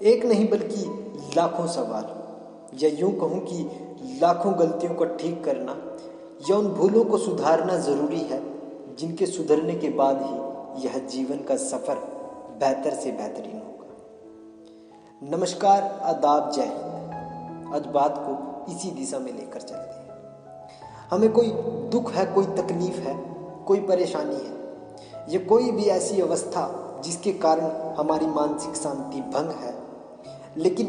एक नहीं बल्कि लाखों सवाल, या यूं कहूं कि लाखों गलतियों को ठीक करना या उन भूलों को सुधारना ज़रूरी है जिनके सुधरने के बाद ही यह जीवन का सफ़र बेहतर से बेहतरीन होगा। नमस्कार, आदाब, जय हिंद। आज बात को इसी दिशा में लेकर चलते हैं। हमें कोई दुख है, कोई तकलीफ है, कोई परेशानी है, या कोई भी ऐसी अवस्था जिसके कारण हमारी मानसिक शांति भंग है, लेकिन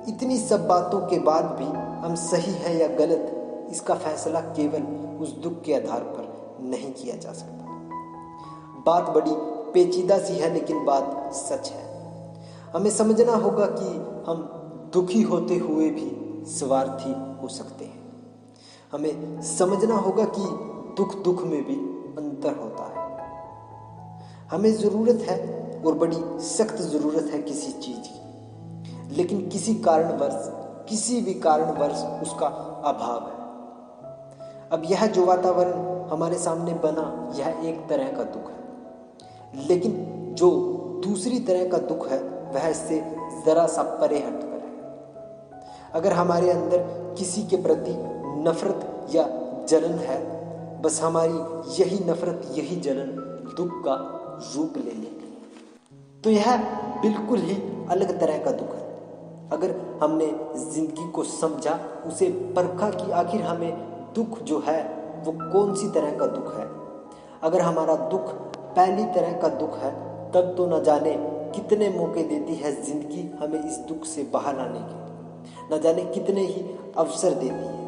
इतनी सब बातों के बाद भी हम सही है या गलत, इसका फैसला केवल उस दुख के आधार पर नहीं किया जा सकता। बात बड़ी पेचीदा सी है, लेकिन बात सच है। हमें समझना होगा कि हम दुखी होते हुए भी स्वार्थी हो सकते हैं। हमें समझना होगा कि दुख में भी अंतर होता है। हमें ज़रूरत है, और बड़ी सख्त ज़रूरत है किसी चीज़ की, लेकिन किसी भी कारणवश उसका अभाव है। अब यह जो वातावरण हमारे सामने बना, यह एक तरह का दुख है, लेकिन जो दूसरी तरह का दुख है वह इससे ज़रा सा परे हटकर है। अगर हमारे अंदर किसी के प्रति नफरत या जलन है, बस हमारी यही नफरत, यही जलन दुख का रूप ले लेती है, तो यह बिल्कुल ही अलग तरह का दुख है। अगर हमने जिंदगी को समझा, उसे परखा कि आखिर हमें दुख जो है वो कौन सी तरह का दुख है। अगर हमारा दुख पहली तरह का दुख है, तब तो न जाने कितने मौके देती है जिंदगी हमें इस दुख से बाहर आने के, न जाने कितने ही अवसर देती है।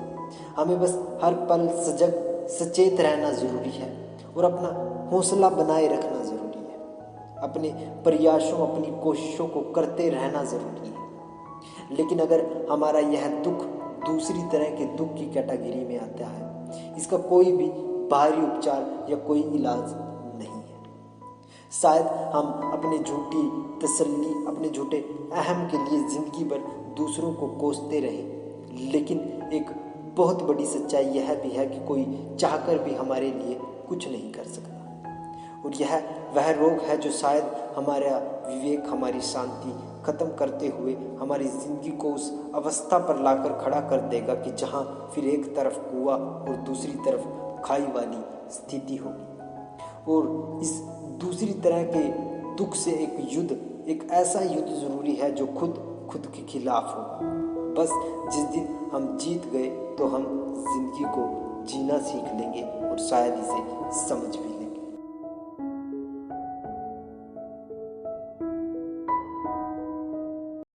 हमें बस हर पल सजग सचेत रहना ज़रूरी है, और अपना हौसला बनाए रखना ज़रूरी है। अपने प्रयासों, अपनी कोशिशों को करते रहना ज़रूरी है। लेकिन अगर हमारा यह दुख दूसरी तरह के दुख की कैटेगरी में आता है, इसका कोई भी बाहरी उपचार या कोई इलाज नहीं है। शायद हम अपने झूठी तसल्ली, अपने झूठे अहम के लिए जिंदगी भर दूसरों को कोसते रहें, लेकिन एक बहुत बड़ी सच्चाई यह भी है कि कोई चाहकर भी हमारे लिए कुछ नहीं कर सकता। और यह वह रोग है जो शायद हमारा विवेक, हमारी शांति खत्म करते हुए हमारी जिंदगी को उस अवस्था पर लाकर खड़ा कर देगा कि जहां फिर एक तरफ कुआं और दूसरी तरफ खाई वाली स्थिति होगी। और इस दूसरी तरह के दुख से एक युद्ध, एक ऐसा युद्ध जरूरी है जो खुद के खिलाफ हो। बस जिस दिन हम जीत गए तो हम जिंदगी को जीना सीख लेंगे, और शायद इसे समझ भी लेंगे।